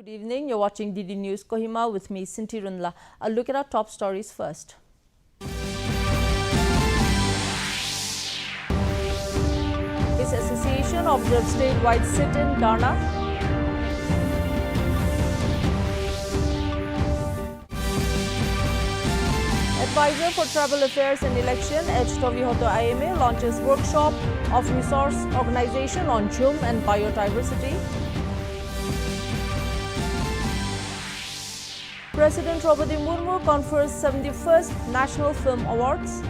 Good evening. You're watching DD News Kohima with me, Sinti Runla. I'll look at our top stories first. This association observes statewide sit-in Dharna. Advisor for Tribal Affairs and Election, H. Tovihoto IMA, launches workshop of resource organization on Zoom and biodiversity. President Draupadi Murmu confers 71st National Film Awards.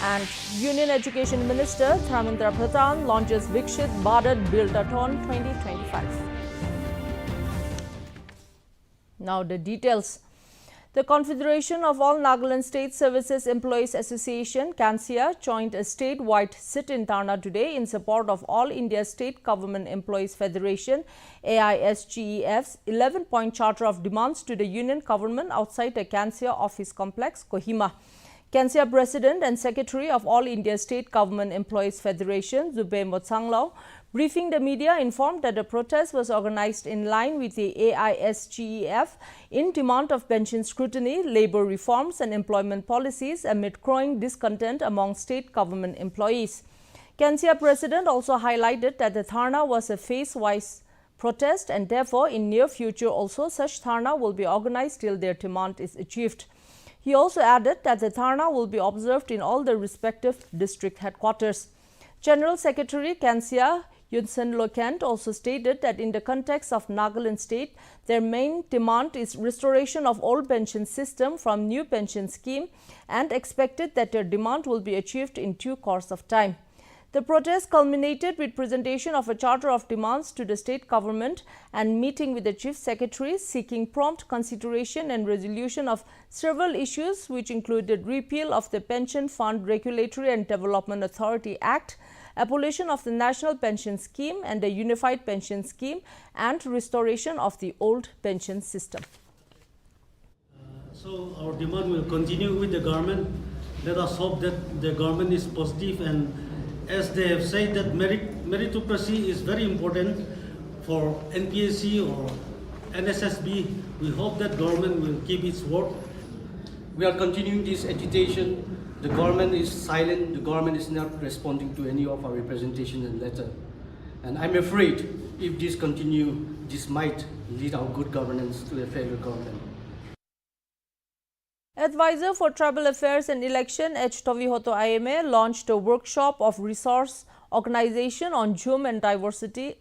And Union Education Minister Dharmendra Pradhan launches Viksit Bharat Build-a-thon 2025. Now the details. The Confederation of All Nagaland State Services Employees Association, CANSIA, joined a statewide sit-in Dharna today in support of All India State Government Employees Federation, AISGEF's 11-point charter of demands to the union government outside the CANSIA office complex, Kohima. CANSIA President and Secretary of All India State Government Employees Federation, Zubey Motsanglau, briefing the media, informed that the protest was organized in line with the AISGEF in demand of pension scrutiny, labor reforms and employment policies amid growing discontent among state government employees. CANSIA President also highlighted that the Dharna was a phase-wise protest and therefore in near future also such Dharna will be organized till their demand is achieved. He also added that the Dharna will be observed in all the respective district headquarters. General Secretary CANSIA Yunsen Lokent also stated that in the context of Nagaland state, their main demand is restoration of old pension system from new pension scheme and expected that their demand will be achieved in due course of time. The protest culminated with presentation of a charter of demands to the state government and meeting with the Chief Secretary seeking prompt consideration and resolution of several issues which included repeal of the Pension Fund Regulatory and Development Authority Act, abolition of the National Pension Scheme and the Unified Pension Scheme, and restoration of the old pension system. So our demand will continue with the government. Let us hope that the government is positive, and as they have said that meritocracy is very important for NPSC or NSSB, we hope that government will keep its word. We are continuing this agitation. The government is silent. The government is not responding to any of our representations and letter. And I'm afraid if this continue, this might lead our good governance to a failure government. Advisor for Tribal Affairs and Election, H. Tovihoto IMA, launched a workshop of resource organization on Zoom and biodiversity,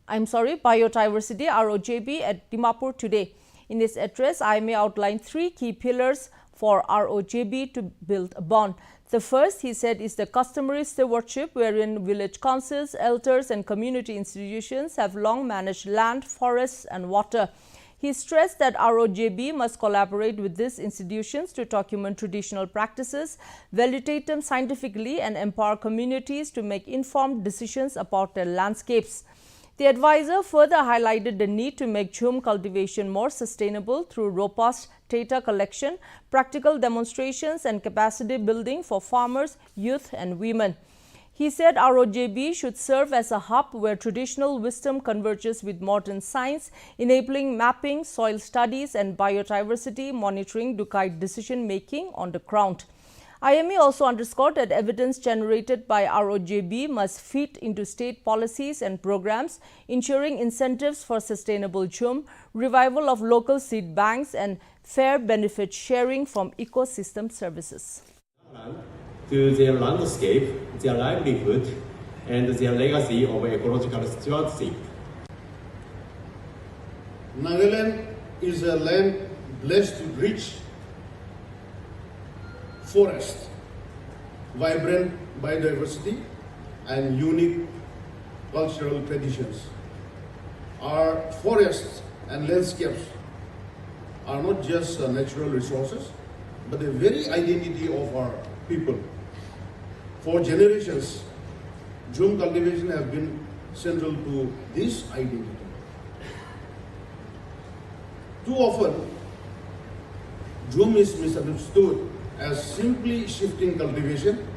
ROJB, at Dimapur today. In his address, IMA outlined 3 key pillars for ROJB to build a bond. The first, he said, is the customary stewardship, wherein village councils, elders and community institutions have long managed land, forests and water. He stressed that ROJB must collaborate with these institutions to document traditional practices, validate them scientifically and empower communities to make informed decisions about their landscapes. The advisor further highlighted the need to make Zoom cultivation more sustainable through robust data collection, practical demonstrations and capacity building for farmers, youth and women. He said ROJB should serve as a hub where traditional wisdom converges with modern science, enabling mapping, soil studies and biodiversity monitoring to guide decision-making on the ground. IMA also underscored that evidence generated by ROJB must feed into state policies and programs, ensuring incentives for sustainable Zoom, revival of local seed banks and fair benefit sharing from ecosystem services. To their landscape, their livelihood, and their legacy of ecological stewardship. Nagaland is a land blessed with rich forest, vibrant biodiversity, and unique cultural traditions. Our forests and landscapes are not just natural resources, but the very identity of our people. For generations, Zoom cultivation has been central to this identity. Too often, Zoom is misunderstood as simply shifting cultivation.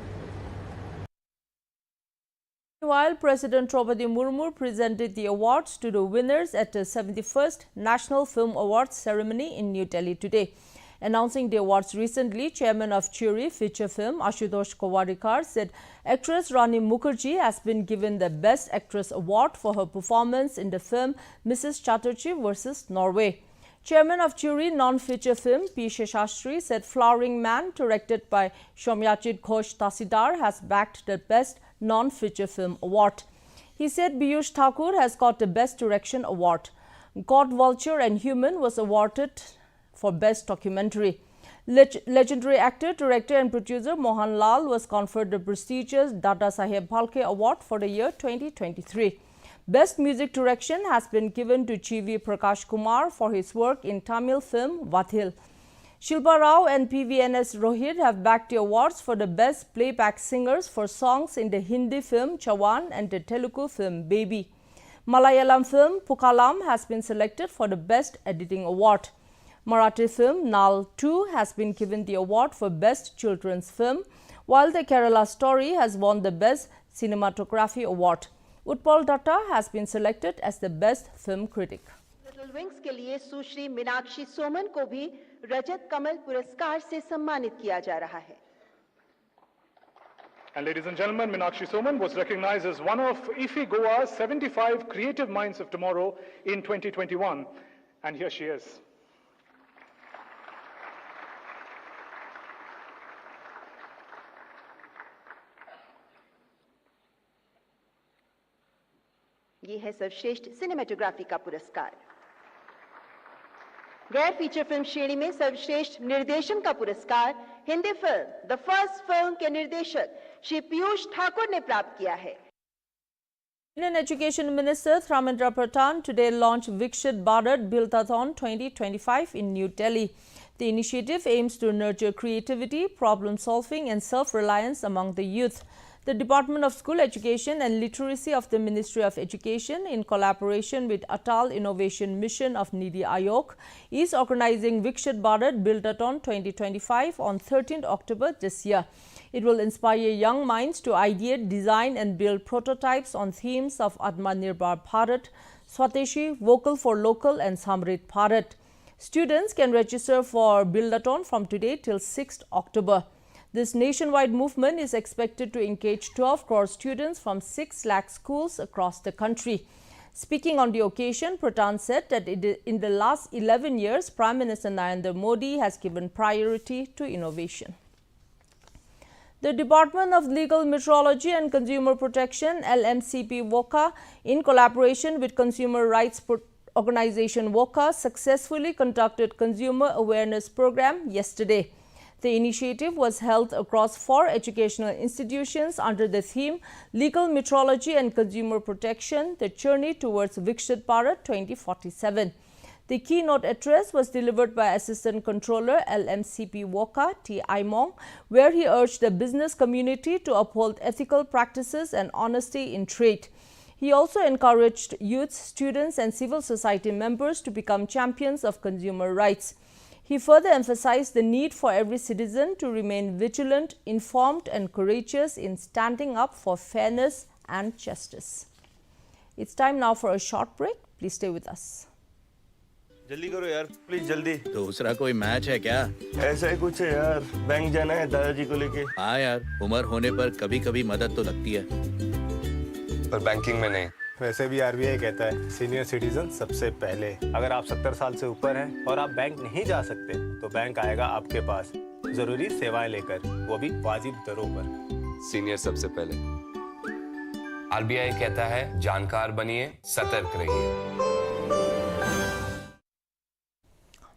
Meanwhile, President Draupadi Murmu presented the awards to the winners at the 71st National Film Awards ceremony in New Delhi today. Announcing the awards recently, Chairman of Jury Feature Film Ashutosh Kawadikar said actress Rani Mukherjee has been given the Best Actress Award for her performance in the film Mrs. Chatterjee vs. Norway. Chairman of Jury Non-Feature Film P. Sheshastri said Flowering Man, directed by Soumyajit Ghosh Tasidar, has bagged the Best Non-Feature Film Award. He said Piyush Thakur has got the Best Direction Award. God, Vulture and Human was awarded for Best Documentary. Legendary actor, director and producer Mohan Lal was conferred the prestigious Dada Saheb Phalke Award for the year 2023. Best Music Direction has been given to G.V. Prakash Kumar for his work in Tamil film Vathil. Shilpa Rao and P.V.N.S. Rohit have bagged the awards for the Best Playback Singers for songs in the Hindi film Chawan and the Telugu film Baby. Malayalam film Pukalam has been selected for the Best Editing Award. Marathi film Nal 2 has been given the award for Best Children's Film, while the Kerala Story has won the Best Cinematography Award. Utpal Datta has been selected as the Best Film Critic. Little wings के लिए सुश्री मीनाक्षी सोमन को भी रजत कमल पुरस्कार से सम्मानित किया जा रहा है. And ladies and gentlemen, Meenakshi Soman was recognized as one of IFFI Goa's 75 Creative Minds of Tomorrow in 2021. And here she is. ये है सर्वश्रेष्ठ सिनेमेटोग्राफी का पुरस्कार. गैर फीचर फिल्म श्रेणी में सर्वश्रेष्ठ निर्देशन का पुरस्कार Hindi film the first film के निर्देशक श्री पीयूष ठाकुर ने प्राप्त किया है. Indian Education Minister Dharmendra Pradhan today launched Viksit Bharat Buildathon 2025 in New Delhi. The initiative aims to nurture creativity, problem solving and self-reliance among the youth. The Department of School Education and Literacy of the Ministry of Education, in collaboration with Atal Innovation Mission of Niti Aayog, is organizing Viksit Bharat Buildathon 2025 on 13th October this year. It will inspire young minds to ideate, design and build prototypes on themes of Atmanirbhar Bharat, Swadeshi, Vocal for Local and Samrit Bharat. Students can register for Buildathon from today till 6th October. This nationwide movement is expected to engage 12 crore students from 6 lakh schools across the country. Speaking on the occasion, Pradhan said that in the last 11 years, Prime Minister Narendra Modi has given priority to innovation. The Department of Legal Metrology and Consumer Protection, LMCP WOCA, in collaboration with consumer rights organization WOCA, successfully conducted consumer awareness program yesterday. The initiative was held across 4 educational institutions under the theme Legal Metrology and Consumer Protection, the Journey Towards Viksit Bharat 2047. The keynote address was delivered by Assistant Controller LMCP WOCA T. Aimong, where he urged the business community to uphold ethical practices and honesty in trade. He also encouraged youth, students and civil society members to become champions of consumer rights. He further emphasized the need for every citizen to remain vigilant, informed and courageous in standing up for fairness and justice. It's time now for a short break. Please stay with us. जल्दी करो यार, please जल्दी. दूसरा कोई match है क्या? ऐसा ही कुछ है यार, बैंक जाना है दादाजी को लेके. हाँ यार, उम्र होने पर कभी कभी मदद तो लगती है, पर बैंकिंग में नहीं. वैसे भी आरबीआई कहता है सीनियर सिटीजन सबसे पहले. अगर आप 70 साल से ऊपर हैं और आप बैंक नहीं जा सकते तो बैंक आएगा आपके पास जरूरी सेवाएं लेकर, वो भी वाजिब दरों पर. सीनियर सबसे पहले. आरबीआई कहता है जानकार बनिए, सतर्क रहिए.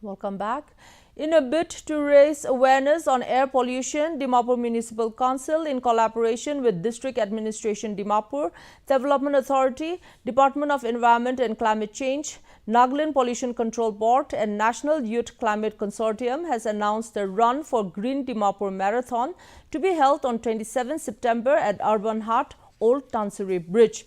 Welcome back. In a bid to raise awareness on air pollution, Dimapur Municipal Council, in collaboration with District Administration Dimapur, Development Authority, Department of Environment and Climate Change, Nagaland Pollution Control Board and National Youth Climate Consortium has announced the Run for Green Dimapur Marathon to be held on 27 September at Urban Heart, Old Tansuri Bridge.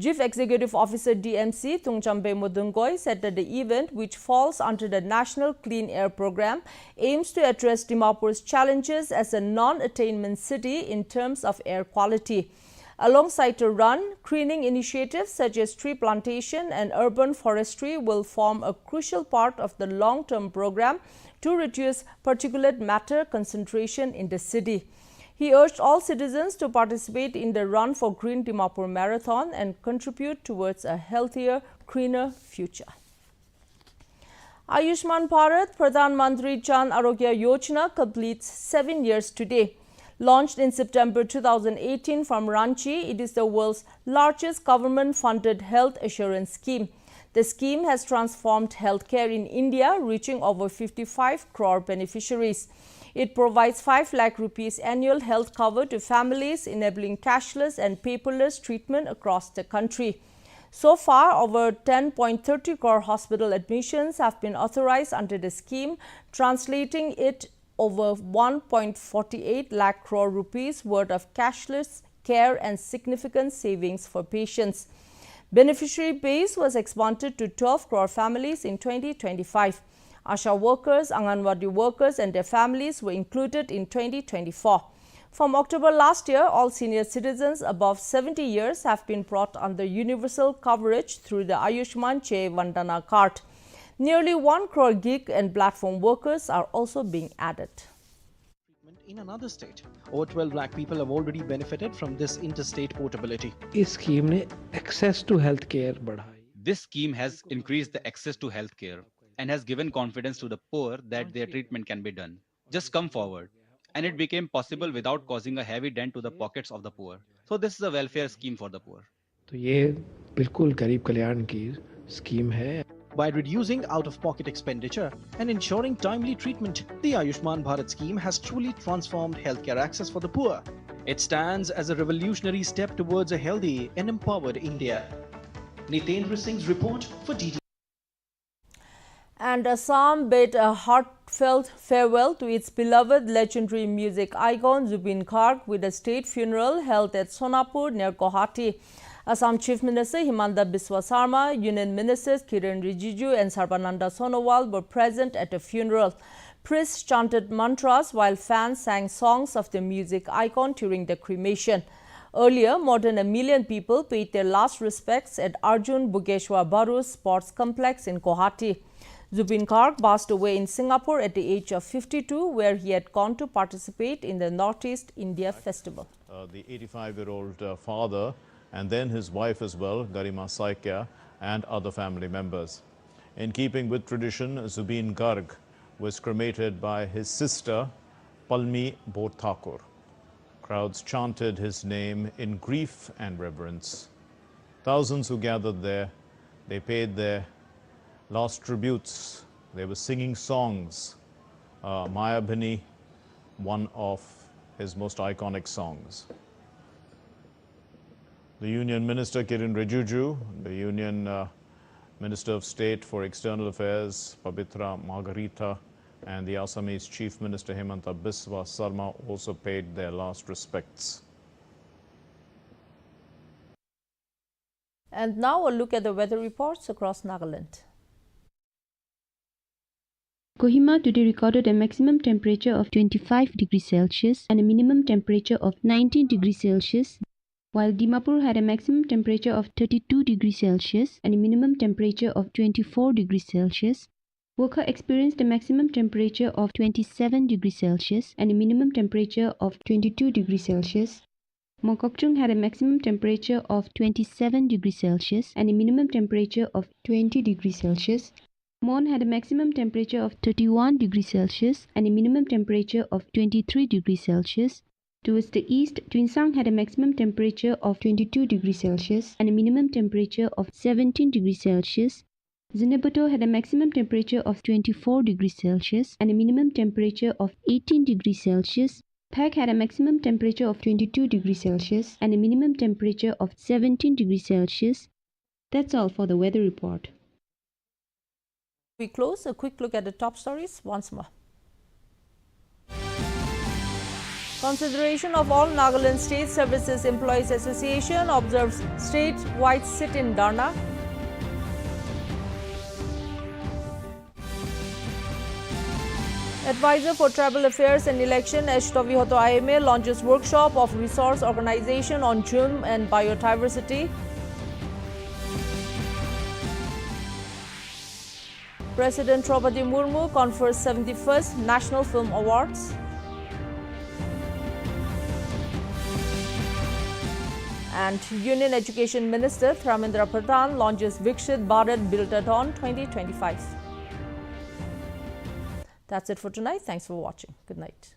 Chief Executive Officer DMC Tungchambe Mudungoi said that the event, which falls under the National Clean Air Program, aims to address Dimapur's challenges as a non-attainment city in terms of air quality. Alongside a run, greening initiatives such as tree plantation and urban forestry will form a crucial part of the long-term program to reduce particulate matter concentration in the city. He urged all citizens to participate in the Run for Green Dimapur Marathon and contribute towards a healthier, greener future. Ayushman Bharat Pradhan Mantri Jan Arogya Yojana completes 7 years today. Launched in September 2018 from Ranchi, it is the world's largest government-funded health assurance scheme. The scheme has transformed healthcare in India, reaching over 55 crore beneficiaries. It provides 5 lakh rupees annual health cover to families, enabling cashless and paperless treatment across the country. So far, over 10.30 crore hospital admissions have been authorized under the scheme, translating it over 1.48 lakh crore rupees worth of cashless care and significant savings for patients. Beneficiary base was expanded to 12 crore families in 2025. Asha workers, Anganwadi workers and their families were included in 2024. From October last year, all senior citizens above 70 years have been brought under universal coverage through the Ayushman Jai Vandana card. Nearly 1 crore gig and platform workers are also being added. In another state, over 12 lakh people have already benefited from this interstate portability. इस scheme ने access to healthcare बढ़ाई. This scheme has increased the access to healthcare and has given confidence to the poor that their treatment can be done. Just come forward. And it became possible without causing a heavy dent to the pockets of the poor. So this is a welfare scheme for the poor. तो ये बिल्कुल गरीब कल्याण की scheme है. By reducing out-of-pocket expenditure and ensuring timely treatment, the Ayushman Bharat scheme has truly transformed healthcare access for the poor. It stands as a revolutionary step towards a healthy and empowered India. Nitendra Singh's report for DD. And Assam bid a heartfelt farewell to its beloved legendary music icon Zubeen Garg with a state funeral held at Sonapur near Guwahati. Assam Chief Minister Himanta Biswa Sarma, Union Ministers Kiren Rijiju and Sarbananda Sonowal were present at the funeral. Priests chanted mantras while fans sang songs of the music icon during the cremation. Earlier, more than 1 million people paid their last respects at Arjun Bugeshwar Baru Sports Complex in Guwahati. Zubeen Garg passed away in Singapore at the age of 52, where he had gone to participate in the Northeast India Festival. The 85-year-old father and then his wife as well, Garima Saikia, and other family members. In keeping with tradition, Zubeen Garg was cremated by his sister, Palmi Bodh Thakur. Crowds chanted his name in grief and reverence. Thousands who gathered there, they paid their last tributes. They were singing songs. Mayabhini, one of his most iconic songs. The Union Minister Kiren Rijiju, the Union Minister of State for External Affairs Pabitra Margarita, and the Assamese Chief Minister Himanta Biswa Sarma also paid their last respects. And now a look at the weather reports across Nagaland. Kohima today recorded a maximum temperature of 25 degrees Celsius and a minimum temperature of 19 degrees Celsius, while Dimapur had a maximum temperature of 32 degrees Celsius and a minimum temperature of 24 degrees Celsius. Wokha experienced a maximum temperature of 27 degrees Celsius and a minimum temperature of 22 degrees Celsius. Mongkokchung had a maximum temperature of 27 degrees Celsius and a minimum temperature of 20 degrees Celsius. Mon had a maximum temperature of 31 degrees Celsius and a minimum temperature of 23 degrees Celsius. Towards the east, Twinsang had a maximum temperature of 22 degrees Celsius and a minimum temperature of 17 degrees Celsius. Zinabuto had a maximum temperature of 24 degrees Celsius and a minimum temperature of 18 degrees Celsius. Phak had a maximum temperature of 22 degrees Celsius and a minimum temperature of 17 degrees Celsius. That's all for the weather report. We close a quick look at the top stories once more. Consideration of all Nagaland State Services Employees Association observes statewide sit-in Dharna. Advisor for Tribal Affairs and Election Eshtovihoto IMA launches workshop of resource organization on Jhum and biodiversity. President Draupadi Murmu confers 71st National Film Awards. And Union Education Minister Dharmendra Pradhan launches Viksit Bharat Buildathon 2025. That's it for tonight. Thanks for watching. Good night.